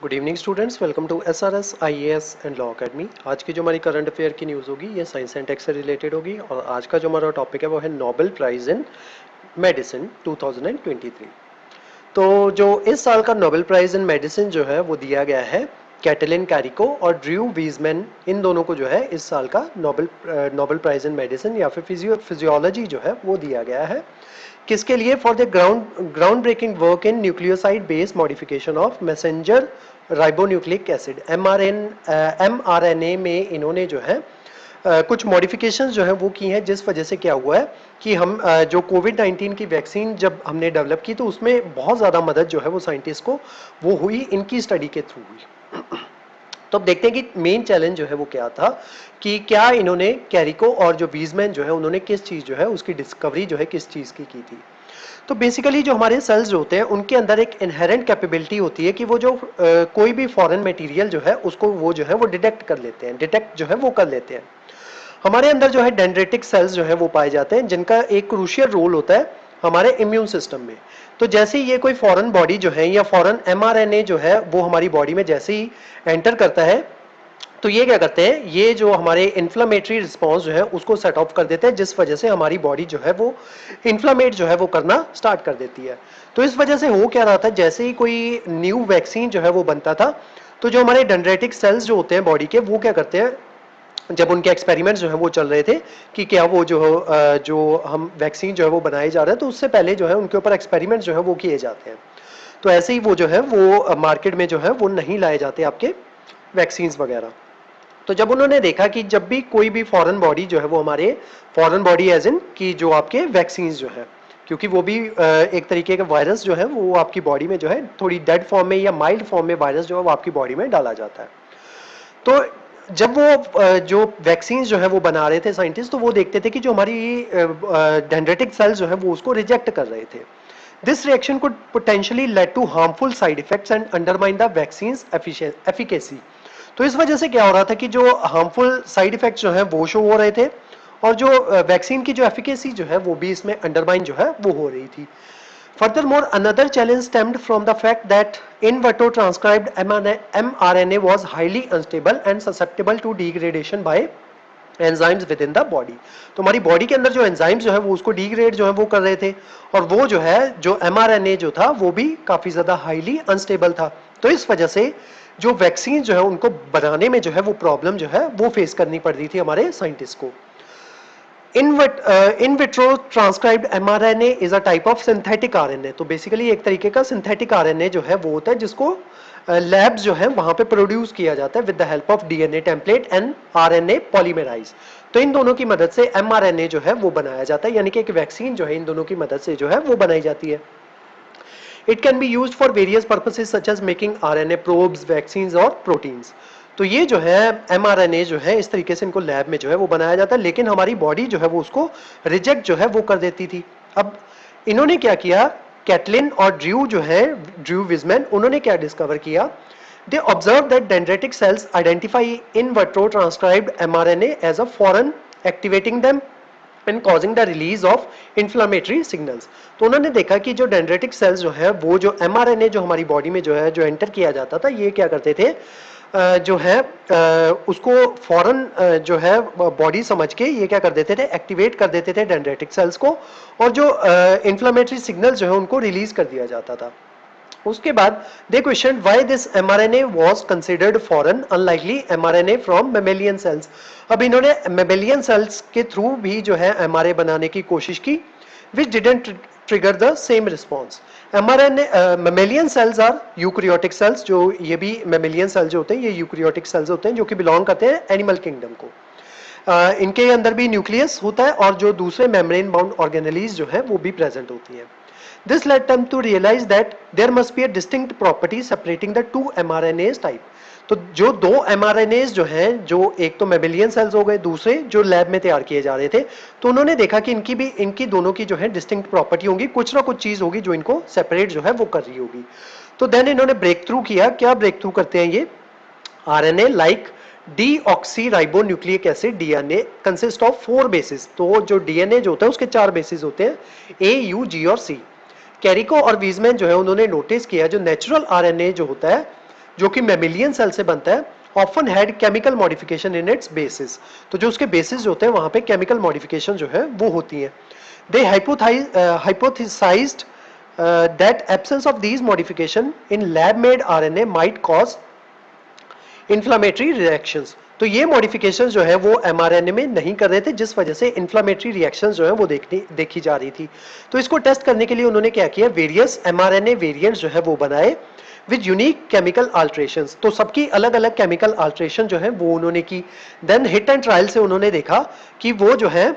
Good evening students, welcome to SRS IAS and law academy. आज की जो हमारी करंट अफेयर की न्यूज़ होगी ये साइंस एंड टेक से रिलेटेड होगी और आज का जो हमारा टॉपिक है वो है नोबेल प्राइज़ इन मेडिसिन 2023। तो जो इस साल का नोबेल प्राइज़ इन मेडिसिन जो है वो दिया गया है कैटलिन कैरिको और ड्रू वीजमैन, इन दोनों को जो है इस साल का नोबेल प्राइज़ इन मेडिसिन या फिर फिजियोलॉजी जो है वो दिया गया है। किसके लिए? For the ground breaking work in nucleoside based modification of messenger ribonucleic acid mRNA में इन्होंने जो है कुछ मॉडिफिकेशंस जो है वो की हैं, जिस वजह से क्या हुआ है कि हम जो कोविड-19 की वैक्सीन जब हमने डेवलप की तो उसमें बहुत ज़्यादा मदद जो है वो साइंटिस्ट को वो हुई इनकी स्टडी के थ्रू हुई। तो अब देखते हैं कि मेन चैलेंज जो है वो क्या था, कि क्या इन्होंने कैरिको और जो वीजमैन जो है उन्होंने किस चीज़ जो है उसकी डिस्कवरी जो है किस चीज़ की थी। तो बेसिकली जो हमारे सेल्स जो होते हैं उनके अंदर एक इनहेरेंट कैपेबिलिटी होती है कि वो जो कोई भी फॉरेन मटेरियल जो है उसको वो जो है वो डिटेक्ट कर लेते हैं, डिटेक्ट जो है वो कर लेते हैं। हमारे अंदर जो है डेंड्रेटिक सेल्स जो है वो पाए जाते हैं, जिनका एक क्रूशियल रोल होता है हमारे इम्यून सिस्टम में। तो जैसे ही ये कोई फॉरेन बॉडी जो है या फॉरेन mRNA जो है वो हमारी बॉडी में जैसे ही एंटर करता है तो ये क्या करते हैं, ये जो हमारे इन्फ्लामेटरी रिस्पॉन्स जो है उसको सेट ऑफ कर देते हैं, जिस वजह से हमारी बॉडी जो है वो इन्फ्लामेट जो है वो करना स्टार्ट कर देती है। तो इस वजह से हो क्या रहा था, जैसे ही कोई न्यू वैक्सीन जो है वो बनता था तो जो हमारे डेंड्रेटिक सेल्स जो होते हैं बॉडी के वो क्या करते हैं, जब उनके एक्सपेरिमेंट्स जो है वो चल रहे थे कि क्या वो जो हम वैक्सीन जो है वो बनाए जा रहे हैं तो उससे पहले जो है उनके ऊपर एक्सपेरिमेंट्स जो है वो किए जाते हैं। तो ऐसे ही वो जो है वो मार्केट में जो है वो नहीं लाए जाते आपके वैक्सीन्स वगैरह। तो जब उन्होंने देखा कि जब भी कोई भी फॉरेन बॉडी जो है वो हमारे फॉरेन बॉडी एज इन कि जो आपके वैक्सीन्स जो है, क्योंकि वो भी एक तरीके का वायरस जो है वो आपकी बॉडी में जो है थोड़ी डेड फॉर्म में या माइल्ड फॉर्म में वायरस जो है वो आपकी बॉडी में डाला जाता है। तो जब वो जो वैक्सीन जो है वो बना रहे थे साइंटिस्ट, तो वो देखते थे कि जो हमारी डेंड्रेटिक सेल्स जो है वो उसको रिजेक्ट कर रहे थे। This reaction could potentially lead to harmful side effects and undermine the vaccine efficacy. तो इस वजह से क्या हो रहा था कि जो हार्मफुल साइड इफेक्ट्स जो है वो शो हो रहे थे और जो वैक्सीन की जो एफिकेसी जो है वो भी इसमें अंडरमाइन जो है वो हो रही थी। Furthermore, another challenge stemmed from the fact that in vitro transcribed mRNA was highly unstable and susceptible to degradation by enzymes with in the body. तो हमारी बॉडी के अंदर जो एंजाइम्स जो है वो उसको डिग्रेड जो है वो कर रहे थे और वो जो है जो mRNA जो था वो भी काफी ज्यादा हाईली अनस्टेबल था। तो इस वजह से जो वैक्सीन जो है उनको बनाने में जो है वो प्रॉब्लम जो है वो फेस करनी पड़ रही थी हमारे साइंटिस्ट को। In vitro transcribed mRNA is a type of synthetic RNA। तो बेसिकली एक तरीके का सिंथेटिक RNA जो है वो होता है जिसको लैब्स जो है वहां पे प्रोड्यूस किया जाता है with the help of DNA template and RNA polymerase. तो इन दोनों की मदद से mRNA जो है वो बनाया जाता है, यानी कि एक वैक्सीन जो है इन दोनों की मदद से जो है वो बनाई जाती है। It can be used for various purposes such as making RNA probes, vaccines और प्रोटीन्स। तो ये जो है mRNA जो है इस तरीके से इनको लैब में जो है वो बनाया जाता है, लेकिन हमारी बॉडी जो है वो उसको रिजेक्ट जो है वो कर देती थी। अब इन्होंने क्या किया, कैटलिन और ड्रू जो है, ड्रू विजमैन, उन्होंने क्या डिस्कवर किया, they observed that dendritic cells identify in vitro transcribed mRNA as a foreign, activating them and causing the release of inflammatory signals। तो उन्होंने देखा कि जो डेंड्रेटिक सेल्स जो है वो जो mRNA जो हमारी बॉडी में जो है जो एंटर किया जाता था, ये क्या करते थे, जो है उसको फॉरन जो है बॉडी समझ के ये क्या कर देते थे, एक्टिवेट कर देते थे डेंड्रेटिक सेल्स को और जो इन्फ्लामेटरी सिग्नल जो है उनको रिलीज कर दिया जाता था। उसके बाद the question why this mRNA was considered foreign unlikely mRNA from mammalian cells. अब इन्होंने मेमेलियन सेल्स के थ्रू भी जो है mRNA बनाने की कोशिश की which didn't trigger the same response। mRNA mammalian cells are eukaryotic cells, जो ये भी mammalian cells जो होते हैं ये eukaryotic cells होते हैं जो कि बिलोंग करते हैं एनिमल किंगडम को। इनके अंदर भी न्यूक्लियस होता है और जो दूसरे मेम्ब्रेन बाउंड ऑर्गेनेलीज जो है वो भी प्रेजेंट होती हैं। This led them to realize that there must be a distinct property separating the two mRNAs type। तो जो दो mRNAs जो हैं, जो एक तो मेमेलियन सेल्स हो गए, दूसरे जो लैब में तैयार किए जा रहे थे, तो उन्होंने देखा कि इनकी दोनों की जो है डिस्टिंक्ट प्रॉपर्टी होगी, कुछ ना कुछ चीज होगी जो इनको सेपरेट जो है वो कर रही होगी। तो देन इन्होंने ब्रेक थ्रू किया। क्या ब्रेक थ्रू करते हैं ये, RNA like deoxyribonucleic acid DNA consist of 4 basis. तो जो DNA जो होता है उसके 4 बेसिस होते हैं, A, U, G और C। कैरिको और वीजमैन जो है उन्होंने नोटिस किया जो नेचुरल RNA जो होता है, जो कि मेमिलियन सेल से बनता है, often had chemical modification in its basis. तो जो उसके बेसिस होते हैं वहां पे केमिकल मॉडिफिकेशन जो है वो होती है। दे hypothesized that absence of these modification in lab made RNA might cause inflammatory reactions। तो ये मॉडिफिकेशन जो है वो mRNA में नहीं कर रहे थे, जिस वजह से इन्फ्लामेटरी रिएक्शंस जो है वो देखी जा रही थी। तो इसको टेस्ट करने के लिए उन्होंने क्या किया, वेरियस mRNA वेरिएंट्स जो है वो बनाए विद यूनिक केमिकल अल्ट्रेशंस। तो सबकी अलग अलग केमिकल अल्ट्रेशन जो है वो उन्होंने की। देन हिट एंड ट्रायल से उन्होंने देखा कि वो जो है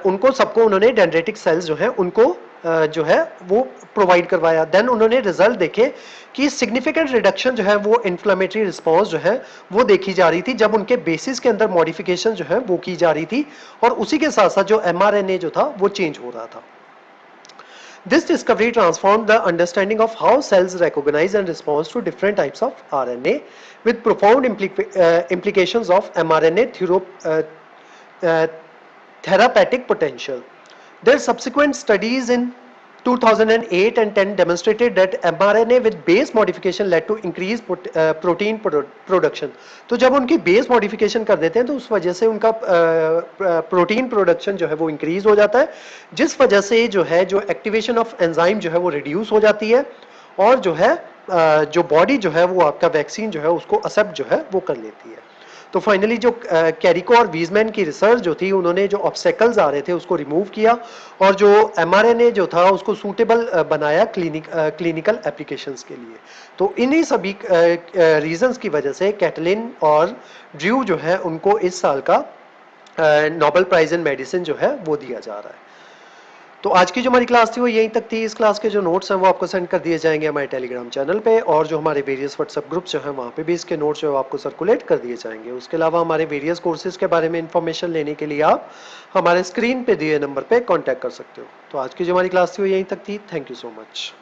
उनको सबको उन्होंने डेंड्रेटिक सेल्स जो है उनको जो है वो प्रोवाइड करवाया। देन उन्होंने रिजल्ट देखे कि सिग्निफिकेंट रिडक्शन जो है वो इन्फ्लेमेटरी रिस्पांस जो है वो देखी जा रही थी जब उनके बेसिस के अंदर मॉडिफिकेशन जो है वो की जा रही थी, और उसी के साथ साथ जो mRNA जो था वो चेंज हो रहा था। This discovery transformed the understanding of how cells recognize and respond to different types of RNA, with profound implications of mRNA therapeutic potential. Their subsequent studies in 2008 and 10 demonstrated that mRNA with base modification led to increased protein production। तो जब उनकी base modification कर देते हैं तो उस वजह से उनका प्रोटीन प्रोडक्शन जो है वो इंक्रीज हो जाता है, जिस वजह से जो है जो एक्टिवेशन ऑफ एंजाइम जो है वो रिड्यूस हो जाती है, और जो है जो बॉडी जो है वो आपका वैक्सीन जो है उसको एक्सेप्ट जो है वो कर लेती है। तो फाइनली जो कैरिको और वीजमैन की रिसर्च जो थी, उन्होंने जो ऑब्स्टेकल्स आ रहे थे उसको रिमूव किया, और जो mRNA जो था उसको सूटेबल बनाया क्लिनिकल एप्लीकेशंस के लिए। तो इन्हीं सभी रीजंस की वजह से कैटलिन और ड्रू जो है उनको इस साल का नोबेल प्राइज इन मेडिसिन जो है वो दिया जा रहा है। तो आज की जो हमारी क्लास थी वो यहीं तक थी। इस क्लास के जो नोट्स हैं वो आपको सेंड कर दिए जाएंगे हमारे टेलीग्राम चैनल पे, और जो हमारे वेरियस व्हाट्सएप ग्रुप्स जो हैं वहाँ पे भी इसके नोट्स जो है आपको सर्कुलेट कर दिए जाएंगे। उसके अलावा हमारे वेरियस कोर्सेज के बारे में इंफॉर्मेशन लेने के लिए आप हमारे स्क्रीन पे दिए नंबर पे कॉन्टैक्ट कर सकते हो। तो आज की जो हमारी क्लास थी वो यहीं तक थी। Thank you so much.